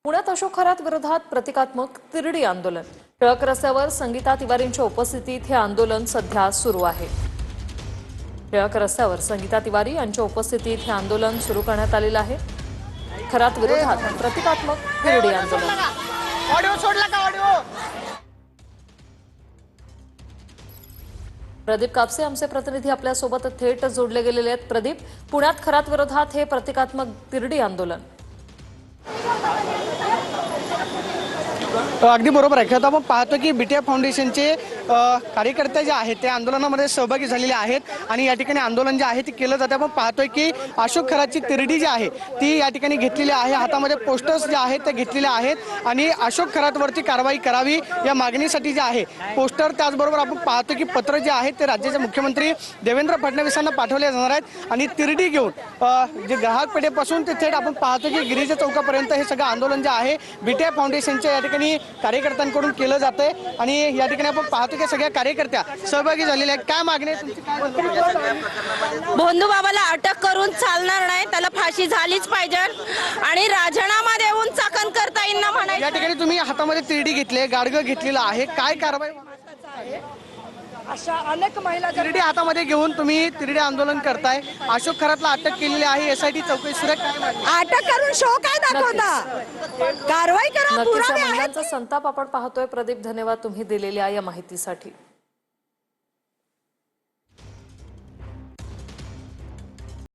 पुण्यात अशोक खरात विरोधात प्रतिकात्मक तिरडी आंदोलन। टिळक रस्त्यावर संगीता तिवारींच्या उपस्थितीत हे आंदोलन सध्या सुरू आहे। टिळक रस्त्यावर संगीता तिवारी यांच्या उपस्थितीत हे आंदोलन सुरू करण्यात आलेलं आहे। खरात विरोधात प्रतिकात्मक तिरडी आंदोलन। ऑडिओ सोडला का ऑडिओ? प्रदीप कापसे आमचे प्रतिनिधी आपल्या सोबत थेट जोडले गेलेले आहेत। प्रदीप, पुण्यात खरात विरोधात हे प्रतिकात्मक तिरडी आंदोलन। अगदी बरोबर आहे। आता आपण पाहतो की बीटीआय फाउंडेशनचे कार्यकर्ते जे आहेत ते आंदोलनामध्ये सहभागी झालेले आहेत आणि या ठिकाणी आंदोलन जे आहे ते केलं जाते। आपण पाहतोय की अशोक खरातची तिरडी जी आहे ती या ठिकाणी घेतलेली आहे। हातामध्ये पोस्टर्स जे आहेत ते घेतलेले आहेत आणि अशोक खरातवरती कारवाई करावी या मागणीसाठी जे आहे पोस्टर, त्याचबरोबर आपण पाहतो की पत्र जे आहे ते राज्याचे मुख्यमंत्री देवेंद्र फडणवीसांना पाठवले जाणार आहेत आणि तिरडी घेऊन जे ग्राहक पेठेपासून ते थेट आपण पाहतो की गिरीजा चौकापर्यंत हे सगळं आंदोलन जे आहे बीटीआय फाउंडेशनच्या या ठिकाणी कार्यकर्त्यांकडून केलं जातंय आणि या ठिकाणी आपण पाहतो की सगळ्या कार्यकर्त्या सहभागी झालेल्या आहेत। काय मागणी आहे तुमची? काय भोंदू बाबाला अटक करून चालणार नाही, त्याला फाशी झालीच पाहिजे आणि राजीनामा देऊन चाकण करता येईल ना म्हणायचं। या ठिकाणी तुम्ही हातामध्ये तिरडी घेतली, गाडगं घेतलेलं आहे, काय कारवाई? अशा अनेक महिला तिरडी हातामध्ये घेऊन तुम्ही तिरडी आंदोलन करताय, अशोक खरातला अटक केलेली आहे, एसआयटी चौकशी सुरू आहे, काय मागणी? अटक करून शो काय दाखवता? कारवाई करा, नक्कीच पुरावे आहेत। महिलांचा संताप आपण पाहतोय। प्रदीप, धन्यवाद तुम्ही दिलेल्या या माहितीसाठी।